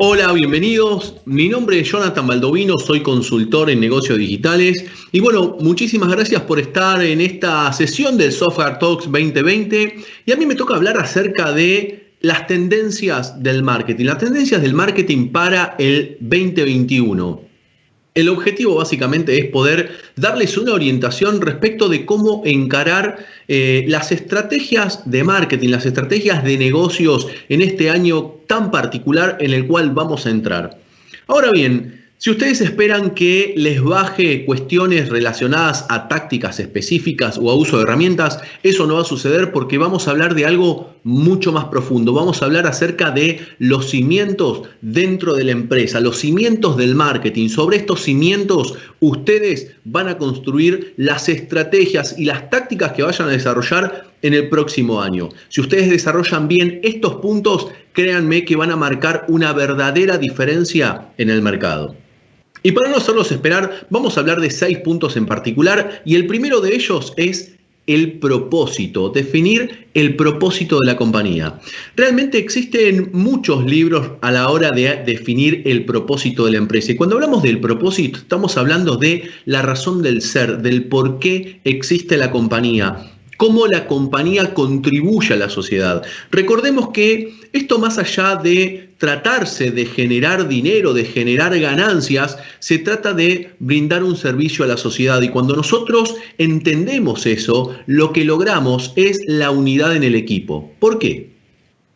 Hola, bienvenidos. Mi nombre es Jonathan Baldovino, soy consultor en negocios digitales. Y bueno, muchísimas gracias por estar en esta sesión del Software Talks 2020. Y a mí me toca hablar acerca de las tendencias del marketing, las tendencias del marketing para el 2021. El objetivo básicamente es poder darles una orientación respecto de cómo encarar las estrategias de marketing, las estrategias de negocios en este año tan particular en el cual vamos a entrar. Ahora bien, si ustedes esperan que les baje cuestiones relacionadas a tácticas específicas o a uso de herramientas, eso no va a suceder porque vamos a hablar de algo mucho más profundo. Vamos a hablar acerca de los cimientos dentro de la empresa, los cimientos del marketing. Sobre estos cimientos, ustedes van a construir las estrategias y las tácticas que vayan a desarrollar en el próximo año. Si ustedes desarrollan bien estos puntos, créanme que van a marcar una verdadera diferencia en el mercado. Y para no hacerlos esperar, vamos a hablar de 6 puntos en particular, y el primero de ellos es el propósito, definir el propósito de la compañía. Realmente existen muchos libros a la hora de definir el propósito de la empresa. Y cuando hablamos del propósito, estamos hablando de la razón del ser, del por qué existe la compañía, cómo la compañía contribuye a la sociedad. Recordemos que esto, más allá de tratarse de generar dinero, de generar ganancias, se trata de brindar un servicio a la sociedad. Y cuando nosotros entendemos eso, lo que logramos es la unidad en el equipo. ¿Por qué?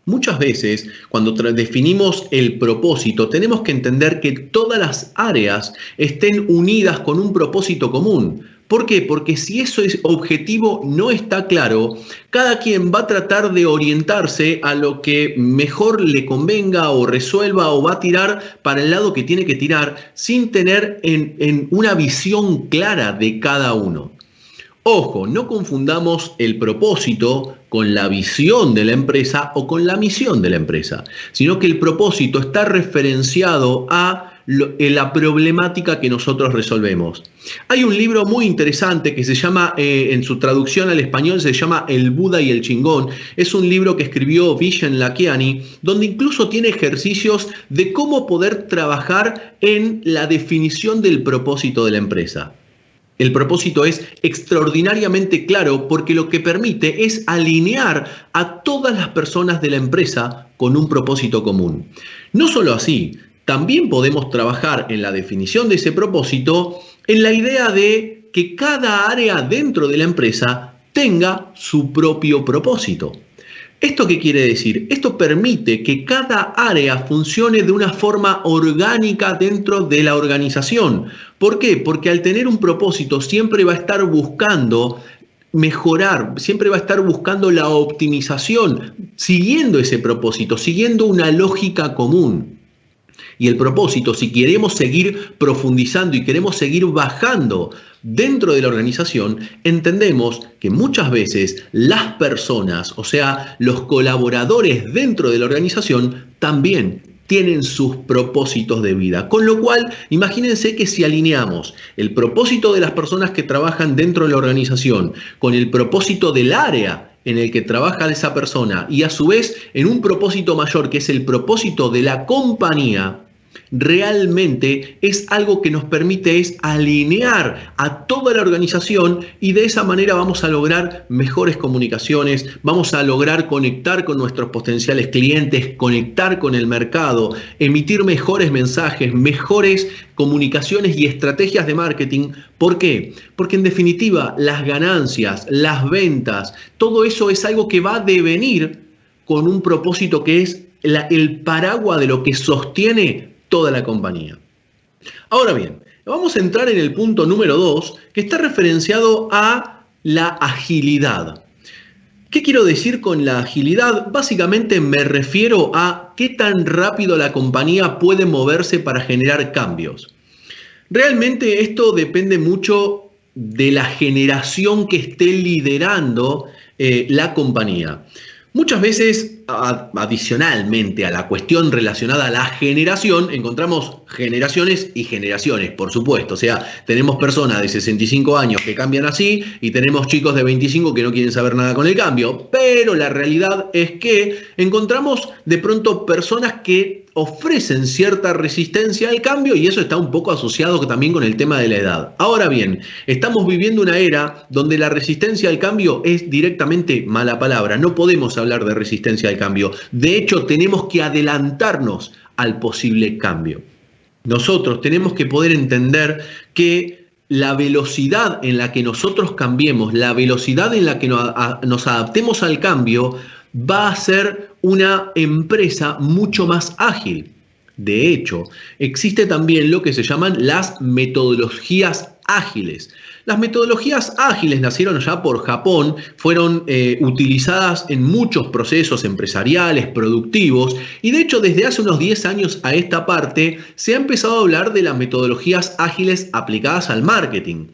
Muchas veces, cuando definimos el propósito, tenemos que entender que todas las áreas estén unidas con un propósito común. ¿Por qué? Porque si ese objetivo no está claro, cada quien va a tratar de orientarse a lo que mejor le convenga o resuelva, o va a tirar para el lado que tiene que tirar sin tener en una visión clara de cada uno. Ojo, no confundamos el propósito con la visión de la empresa o con la misión de la empresa, sino que el propósito está referenciado a la problemática que nosotros resolvemos. Hay un libro muy interesante que se llama, en su traducción al español se llama El Buda y el Chingón. Es un libro que escribió Vishen Lakhiani, donde incluso tiene ejercicios de cómo poder trabajar en la definición del propósito de la empresa. El propósito es extraordinariamente claro porque lo que permite es alinear a todas las personas de la empresa con un propósito común. No solo así, también podemos trabajar en la definición de ese propósito en la idea de que cada área dentro de la empresa tenga su propio propósito. ¿Esto qué quiere decir? Esto permite que cada área funcione de una forma orgánica dentro de la organización. ¿Por qué? Porque al tener un propósito siempre va a estar buscando mejorar, siempre va a estar buscando la optimización, siguiendo ese propósito, siguiendo una lógica común. Y el propósito, si queremos seguir profundizando y queremos seguir bajando dentro de la organización, entendemos que muchas veces las personas, o sea, los colaboradores dentro de la organización, también tienen sus propósitos de vida. Con lo cual, imagínense que si alineamos el propósito de las personas que trabajan dentro de la organización con el propósito del área en el que trabaja esa persona, y a su vez en un propósito mayor que es el propósito de la compañía, realmente es algo que nos permite es alinear a toda la organización, y de esa manera vamos a lograr mejores comunicaciones, vamos a lograr conectar con nuestros potenciales clientes, conectar con el mercado, emitir mejores mensajes, mejores comunicaciones y estrategias de marketing. ¿Por qué? Porque en definitiva las ganancias, las ventas, todo eso es algo que va a devenir con un propósito que es el paraguas de lo que sostiene toda la compañía. Ahora bien, vamos a entrar en el punto número 2, que está referenciado a la agilidad. ¿Qué quiero decir con la agilidad? Básicamente me refiero a qué tan rápido la compañía puede moverse para generar cambios. Realmente esto depende mucho de la generación que esté liderando la compañía. Muchas veces, adicionalmente a la cuestión relacionada a la generación, encontramos generaciones y generaciones, por supuesto. O sea, tenemos personas de 65 años que cambian así y tenemos chicos de 25 que no quieren saber nada con el cambio. Pero la realidad es que encontramos de pronto personas que ofrecen cierta resistencia al cambio y eso está un poco asociado también con el tema de la edad. Ahora bien, estamos viviendo una era donde la resistencia al cambio es directamente mala palabra. No podemos hablar de resistencia al cambio. De hecho, tenemos que adelantarnos al posible cambio. Nosotros tenemos que poder entender que la velocidad en la que nosotros cambiemos, la velocidad en la que nos adaptemos al cambio, va a ser una empresa mucho más ágil. De hecho, existe también lo que se llaman las metodologías ágiles. Las metodologías ágiles nacieron ya por Japón, fueron utilizadas en muchos procesos empresariales, productivos, y de hecho desde hace unos 10 años a esta parte se ha empezado a hablar de las metodologías ágiles aplicadas al marketing.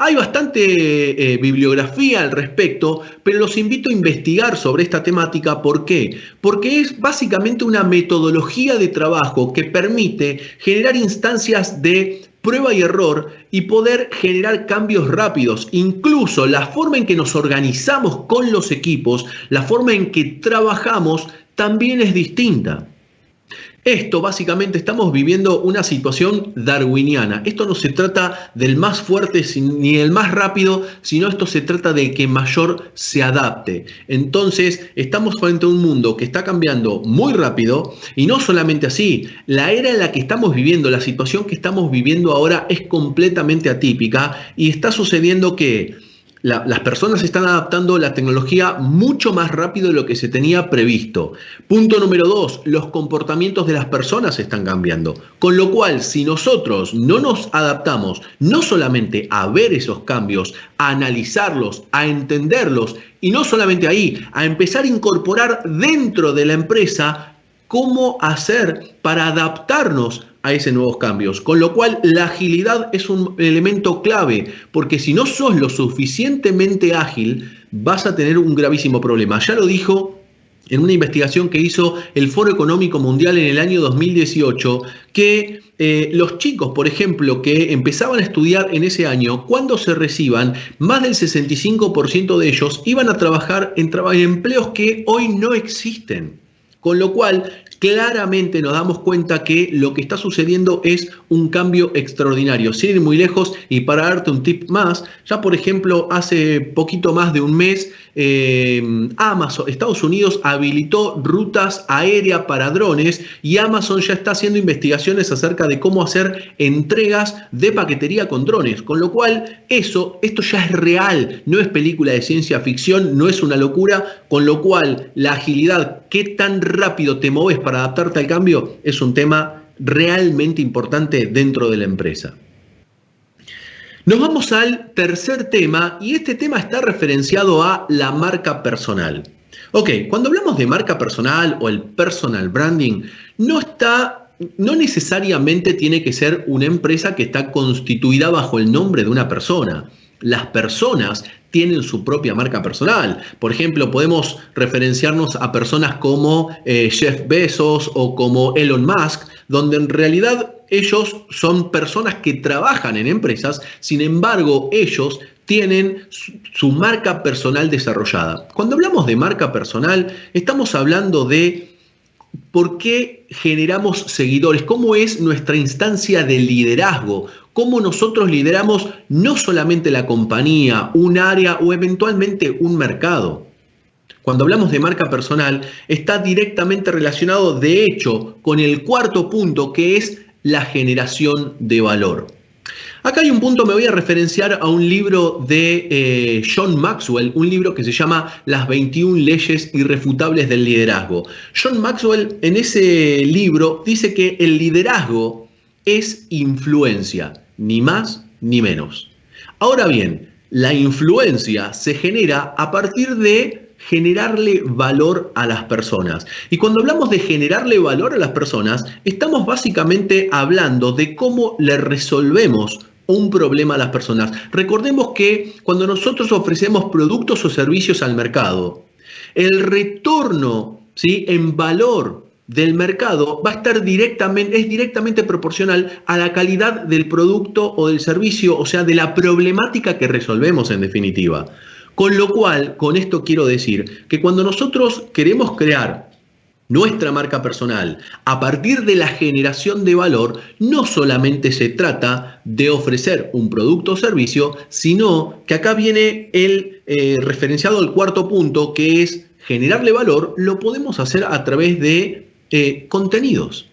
Hay bastante bibliografía al respecto, pero los invito a investigar sobre esta temática. ¿Por qué? Porque es básicamente una metodología de trabajo que permite generar instancias de prueba y error y poder generar cambios rápidos. Incluso la forma en que nos organizamos con los equipos, la forma en que trabajamos también es distinta. Esto básicamente estamos viviendo una situación darwiniana. Esto no se trata del más fuerte ni del más rápido, sino esto se trata del que mayor se adapte. Entonces estamos frente a un mundo que está cambiando muy rápido y no solamente así, la era en la que estamos viviendo, la situación que estamos viviendo ahora es completamente atípica y está sucediendo que las personas están adaptando la tecnología mucho más rápido de lo que se tenía previsto. Punto número 2, los comportamientos de las personas están cambiando. Con lo cual, si nosotros no nos adaptamos no solamente a ver esos cambios, a analizarlos, a entenderlos, y no solamente ahí, a empezar a incorporar dentro de la empresa cómo hacer para adaptarnos a esos nuevos cambios. Con lo cual la agilidad es un elemento clave, porque si no sos lo suficientemente ágil, vas a tener un gravísimo problema. Ya lo dijo en una investigación que hizo el Foro Económico Mundial en el año 2018, que los chicos, por ejemplo, que empezaban a estudiar en ese año, cuando se reciban, más del 65% de ellos iban a trabajar en empleos que hoy no existen. Con lo cual, claramente nos damos cuenta que lo que está sucediendo es un cambio extraordinario. Sin ir muy lejos, y para darte un tip más, ya por ejemplo, hace poquito más de un mes, Amazon, Estados Unidos habilitó rutas aéreas para drones y Amazon ya está haciendo investigaciones acerca de cómo hacer entregas de paquetería con drones. Con lo cual, esto ya es real, no es película de ciencia ficción, no es una locura. Con lo cual, la agilidad, qué tan rápido te moves para adaptarte al cambio, es un tema realmente importante dentro de la empresa. Nos vamos al tercer tema y este tema está referenciado a la marca personal. Ok, cuando hablamos de marca personal o el personal branding, no necesariamente tiene que ser una empresa que está constituida bajo el nombre de una persona. Las personas tienen su propia marca personal. Por ejemplo, podemos referenciarnos a personas como Jeff Bezos o como Elon Musk, donde en realidad ellos son personas que trabajan en empresas, sin embargo, ellos tienen su marca personal desarrollada. Cuando hablamos de marca personal, estamos hablando de por qué generamos seguidores, cómo es nuestra instancia de liderazgo, cómo nosotros lideramos no solamente la compañía, un área o eventualmente un mercado. Cuando hablamos de marca personal, está directamente relacionado, de hecho, con el cuarto punto, que es la generación de valor. Acá hay un punto, me voy a referenciar a un libro de John Maxwell, un libro que se llama Las 21 leyes irrefutables del liderazgo. John Maxwell en ese libro dice que el liderazgo es influencia, ni más ni menos. Ahora bien, la influencia se genera a partir de generarle valor a las personas. Y cuando hablamos de generarle valor a las personas, estamos básicamente hablando de cómo le resolvemos un problema a las personas. Recordemos que cuando nosotros ofrecemos productos o servicios al mercado, el retorno, ¿sí?, en valor del mercado va a estar directamente proporcional a la calidad del producto o del servicio, o sea, de la problemática que resolvemos en definitiva. Con lo cual, con esto quiero decir que cuando nosotros queremos crear Nuestra marca personal, a partir de la generación de valor, no solamente se trata de ofrecer un producto o servicio, sino que acá viene el referenciado al cuarto punto, que es generarle valor. Lo podemos hacer a través de contenidos.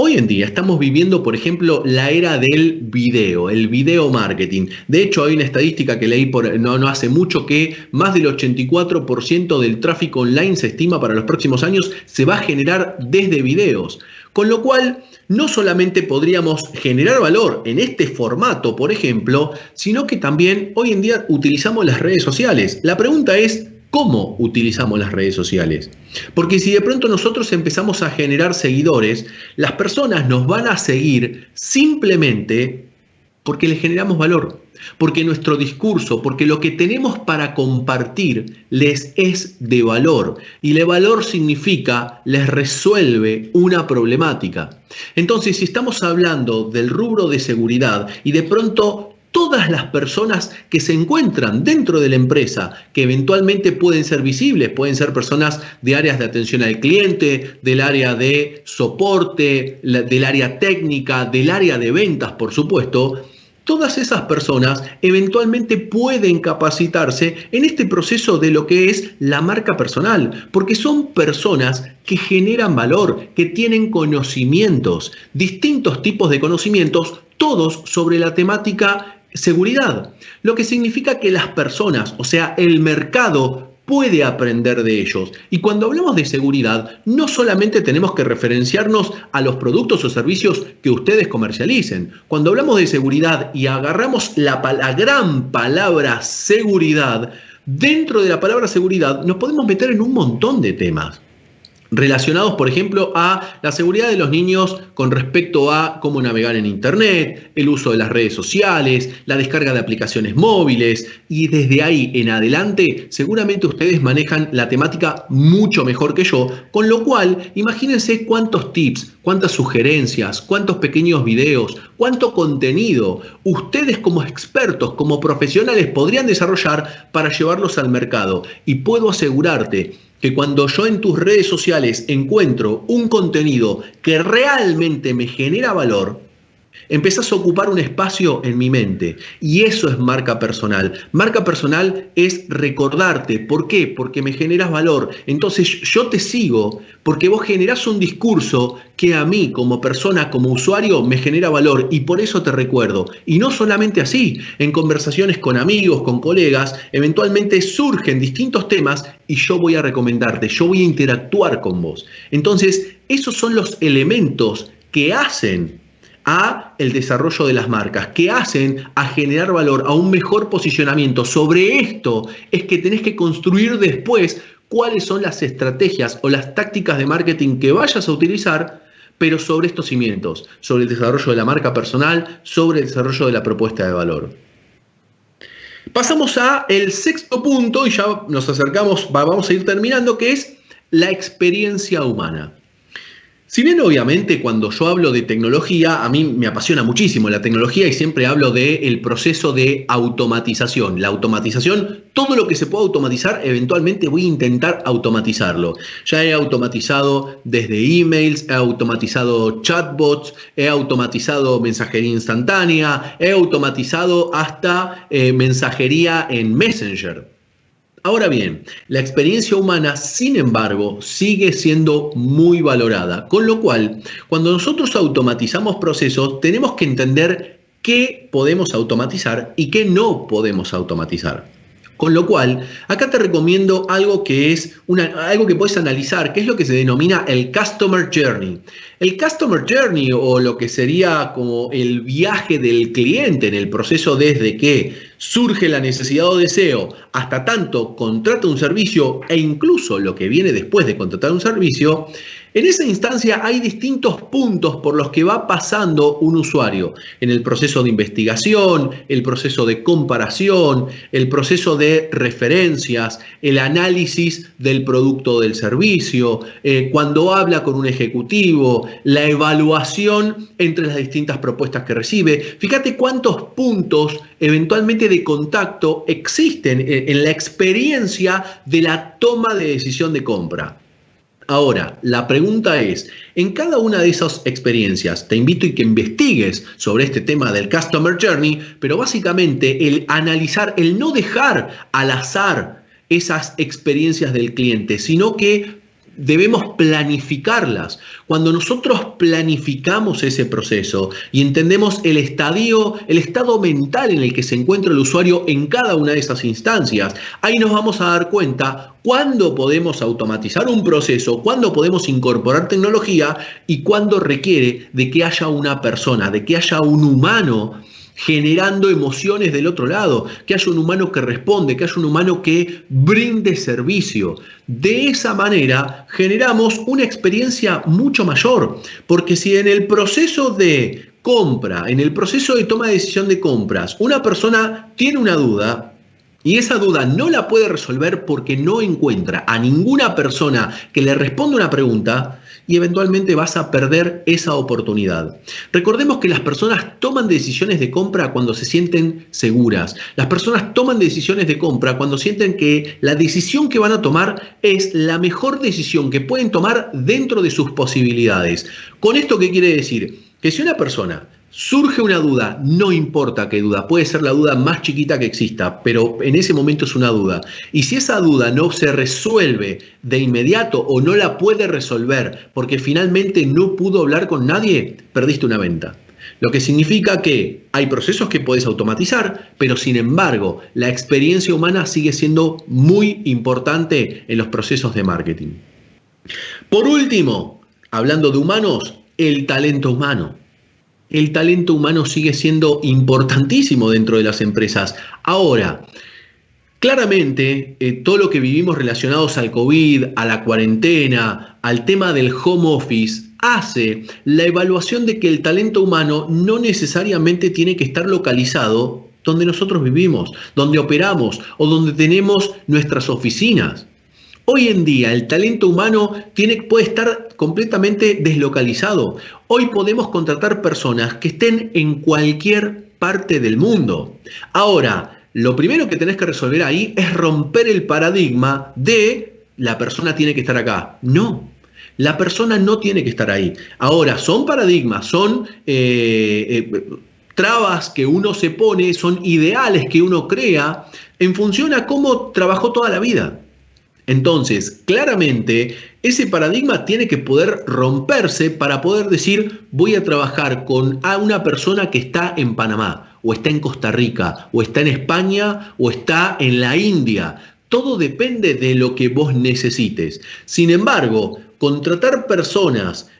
Hoy en día estamos viviendo, por ejemplo, la era del video, el video marketing. De hecho, hay una estadística que leí no hace mucho que más del 84% del tráfico online se estima para los próximos años se va a generar desde videos. Con lo cual, no solamente podríamos generar valor en este formato, por ejemplo, sino que también hoy en día utilizamos las redes sociales. La pregunta es, ¿cómo utilizamos las redes sociales? Porque si de pronto nosotros empezamos a generar seguidores, las personas nos van a seguir simplemente porque les generamos valor, porque nuestro discurso, porque lo que tenemos para compartir les es de valor. Y el valor significa, les resuelve una problemática. Entonces, si estamos hablando del rubro de seguridad y de pronto todas las personas que se encuentran dentro de la empresa, que eventualmente pueden ser visibles, pueden ser personas de áreas de atención al cliente, del área de soporte, del área técnica, del área de ventas, por supuesto, todas esas personas eventualmente pueden capacitarse en este proceso de lo que es la marca personal, porque son personas que generan valor, que tienen conocimientos, distintos tipos de conocimientos, todos sobre la temática seguridad, lo que significa que las personas, o sea, el mercado, puede aprender de ellos. Y cuando hablamos de seguridad, no solamente tenemos que referenciarnos a los productos o servicios que ustedes comercialicen. Cuando hablamos de seguridad y agarramos la gran palabra seguridad, dentro de la palabra seguridad nos podemos meter en un montón de temas relacionados, por ejemplo, a la seguridad de los niños con respecto a cómo navegar en Internet, el uso de las redes sociales, la descarga de aplicaciones móviles, y desde ahí en adelante seguramente ustedes manejan la temática mucho mejor que yo, con lo cual imagínense cuántos tips, cuántas sugerencias, cuántos pequeños videos, cuánto contenido ustedes como expertos, como profesionales podrían desarrollar para llevarlos al mercado. Y puedo asegurarte que cuando yo en tus redes sociales encuentro un contenido que realmente me genera valor, empezás a ocupar un espacio en mi mente. Y eso es marca personal. Marca personal es recordarte. ¿Por qué? Porque me generas valor. Entonces yo te sigo porque vos generás un discurso que a mí como persona, como usuario, me genera valor. Y por eso te recuerdo. Y no solamente así. En conversaciones con amigos, con colegas, eventualmente surgen distintos temas y yo voy a recomendarte. Yo voy a interactuar con vos. Entonces, esos son los elementos que hacen a el desarrollo de las marcas, que hacen a generar valor, a un mejor posicionamiento. Sobre esto es que tenés que construir después cuáles son las estrategias o las tácticas de marketing que vayas a utilizar, pero sobre estos cimientos, sobre el desarrollo de la marca personal, sobre el desarrollo de la propuesta de valor. Pasamos a el sexto punto y ya nos acercamos, vamos a ir terminando, que es la experiencia humana. Si bien obviamente cuando yo hablo de tecnología, a mí me apasiona muchísimo la tecnología y siempre hablo del proceso de automatización. La automatización, todo lo que se pueda automatizar, eventualmente voy a intentar automatizarlo. Ya he automatizado desde emails, he automatizado chatbots, he automatizado mensajería instantánea, he automatizado hasta mensajería en Messenger. Ahora bien, la experiencia humana, sin embargo, sigue siendo muy valorada, con lo cual, cuando nosotros automatizamos procesos, tenemos que entender qué podemos automatizar y qué no podemos automatizar. Con lo cual, acá te recomiendo algo que algo que puedes analizar, que es lo que se denomina el Customer Journey. El Customer Journey, o lo que sería como el viaje del cliente en el proceso desde que surge la necesidad o deseo hasta tanto contrata un servicio e incluso lo que viene después de contratar un servicio, en esa instancia hay distintos puntos por los que va pasando un usuario en el proceso de investigación, el proceso de comparación, el proceso de referencias, el análisis del producto o del servicio, cuando habla con un ejecutivo, la evaluación entre las distintas propuestas que recibe. Fíjate cuántos puntos eventualmente de contacto existen en la experiencia de la toma de decisión de compra. Ahora, la pregunta es, en cada una de esas experiencias, te invito a que investigues sobre este tema del Customer Journey, pero básicamente el analizar, el no dejar al azar esas experiencias del cliente, sino que debemos planificarlas. Cuando nosotros planificamos ese proceso y entendemos el estado mental en el que se encuentra el usuario en cada una de esas instancias, ahí nos vamos a dar cuenta cuándo podemos automatizar un proceso, cuándo podemos incorporar tecnología y cuándo requiere de que haya una persona, de que haya un humano generando emociones del otro lado, que haya un humano que responde, que haya un humano que brinde servicio. De esa manera generamos una experiencia mucho mayor, porque si en el proceso de compra, en el proceso de toma de decisión de compras, una persona tiene una duda, y esa duda no la puede resolver porque no encuentra a ninguna persona que le responda una pregunta, y eventualmente vas a perder esa oportunidad. Recordemos que las personas toman decisiones de compra cuando se sienten seguras. Las personas toman decisiones de compra cuando sienten que la decisión que van a tomar es la mejor decisión que pueden tomar dentro de sus posibilidades. ¿Con esto qué quiere decir? Que si una persona surge una duda, no importa qué duda, puede ser la duda más chiquita que exista, pero en ese momento es una duda. Y si esa duda no se resuelve de inmediato o no la puede resolver porque finalmente no pudo hablar con nadie, perdiste una venta. Lo que significa que hay procesos que puedes automatizar, pero sin embargo, la experiencia humana sigue siendo muy importante en los procesos de marketing. Por último, hablando de humanos, el talento humano. El talento humano sigue siendo importantísimo dentro de las empresas. Ahora, claramente, todo lo que vivimos relacionados al COVID, a la cuarentena, al tema del home office, hace la evaluación de que el talento humano no necesariamente tiene que estar localizado donde nosotros vivimos, donde operamos o donde tenemos nuestras oficinas. Hoy en día el talento humano puede estar completamente deslocalizado. Hoy podemos contratar personas que estén en cualquier parte del mundo. Ahora, lo primero que tenés que resolver ahí es romper el paradigma de la persona tiene que estar acá. No, la persona no tiene que estar ahí. Ahora, son paradigmas, son trabas que uno se pone, son ideales que uno crea en función a cómo trabajó toda la vida. Entonces, claramente, ese paradigma tiene que poder romperse para poder decir, voy a trabajar con una persona que está en Panamá, o está en Costa Rica, o está en España, o está en la India. Todo depende de lo que vos necesites. Sin embargo, contratar personas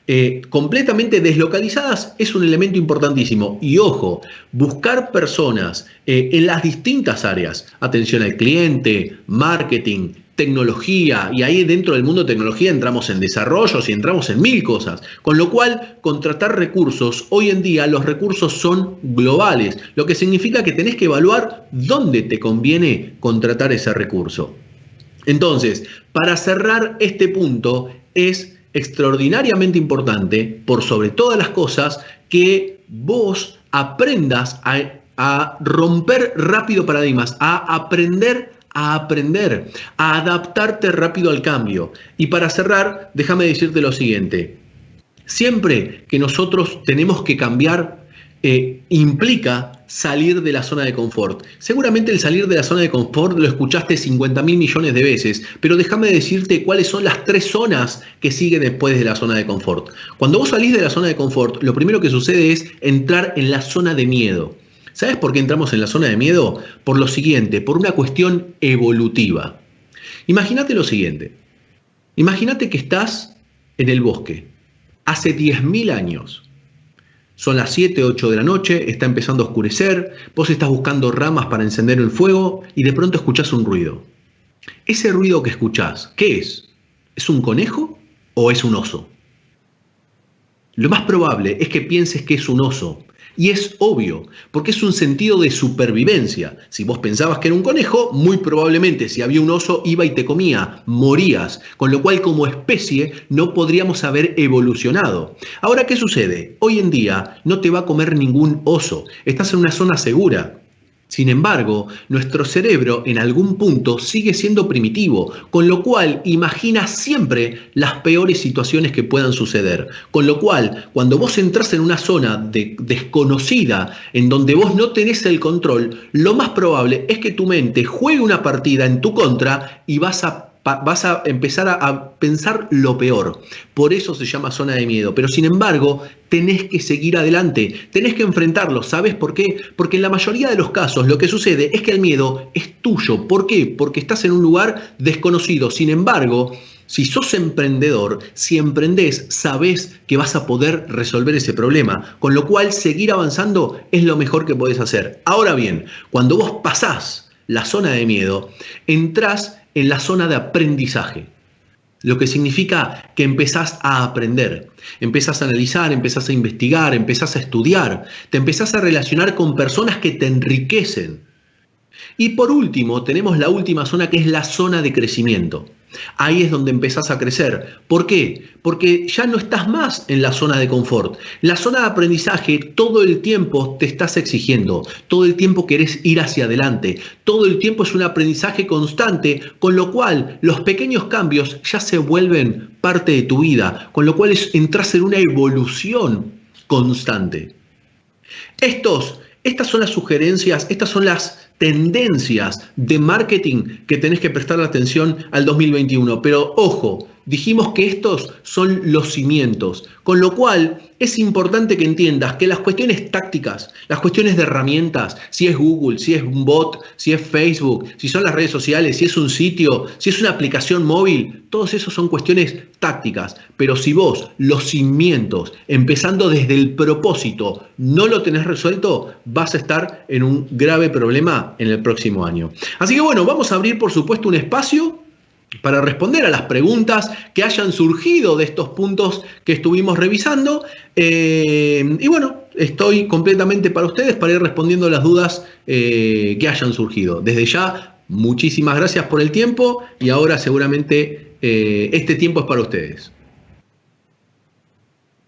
completamente deslocalizadas es un elemento importantísimo. Y ojo, buscar personas en las distintas áreas, atención al cliente, marketing, tecnología, y ahí dentro del mundo de tecnología entramos en desarrollos y entramos en mil cosas, con lo cual contratar recursos, hoy en día los recursos son globales, lo que significa que tenés que evaluar dónde te conviene contratar ese recurso. Entonces, para cerrar este punto, es extraordinariamente importante, por sobre todas las cosas, que vos aprendas a romper rápido paradigmas, a aprender, a adaptarte rápido al cambio. Y para cerrar, déjame decirte lo siguiente. Siempre que nosotros tenemos que cambiar, implica salir de la zona de confort. Seguramente el salir de la zona de confort lo escuchaste 50.000 millones de veces, pero déjame decirte cuáles son las 3 zonas que siguen después de la zona de confort. Cuando vos salís de la zona de confort, lo primero que sucede es entrar en la zona de miedo. ¿Sabes por qué entramos en la zona de miedo? Por lo siguiente, por una cuestión evolutiva. Imagínate lo siguiente. Imagínate que estás en el bosque hace 10.000 años. Son las 7, 8 de la noche, está empezando a oscurecer, vos estás buscando ramas para encender el fuego y de pronto escuchás un ruido. Ese ruido que escuchás, ¿qué es? ¿Es un conejo o es un oso? Lo más probable es que pienses que es un oso. Y es obvio, porque es un sentido de supervivencia. Si vos pensabas que era un conejo, muy probablemente si había un oso iba y te comía, morías, con lo cual como especie no podríamos haber evolucionado. Ahora, ¿qué sucede? Hoy en día no te va a comer ningún oso, estás en una zona segura. Sin embargo, nuestro cerebro en algún punto sigue siendo primitivo, con lo cual imagina siempre las peores situaciones que puedan suceder. Con lo cual, cuando vos entras en una zona desconocida, en donde vos no tenés el control, lo más probable es que tu mente juegue una partida en tu contra y vas a empezar a pensar lo peor. Por eso se llama zona de miedo. Pero sin embargo, tenés que seguir adelante, tenés que enfrentarlo. ¿Sabes por qué? Porque en la mayoría de los casos lo que sucede es que el miedo es tuyo. ¿Por qué? Porque estás en un lugar desconocido. Sin embargo, si sos emprendedor, si emprendés, sabés que vas a poder resolver ese problema. Con lo cual, seguir avanzando es lo mejor que podés hacer. Ahora bien, cuando vos pasás la zona de miedo, entrás en la zona de aprendizaje, lo que significa que empezás a aprender, empezás a analizar, empezás a investigar, empezás a estudiar, te empezás a relacionar con personas que te enriquecen. Y por último, tenemos la última zona, que es la zona de crecimiento. Ahí es donde empezás a crecer. ¿Por qué? Porque ya no estás más en la zona de confort. La zona de aprendizaje todo el tiempo te estás exigiendo, todo el tiempo querés ir hacia adelante, todo el tiempo es un aprendizaje constante, con lo cual los pequeños cambios ya se vuelven parte de tu vida, con lo cual entras en una evolución constante. Estas son las sugerencias, estas son las tendencias de marketing que tenés que prestar atención al 2021. Pero ojo, dijimos que estos son los cimientos, con lo cual es importante que entiendas que las cuestiones tácticas, las cuestiones de herramientas, si es Google, si es un bot, si es Facebook, si son las redes sociales, si es un sitio, si es una aplicación móvil, todos esos son cuestiones tácticas. Pero si vos los cimientos, empezando desde el propósito, no lo tenés resuelto, vas a estar en un grave problema en el próximo año. Así que bueno, vamos a abrir por supuesto un espacio para responder a las preguntas que hayan surgido de estos puntos que estuvimos revisando. Y bueno, estoy completamente para ustedes para ir respondiendo las dudas que hayan surgido. Desde ya, muchísimas gracias por el tiempo y ahora seguramente este tiempo es para ustedes.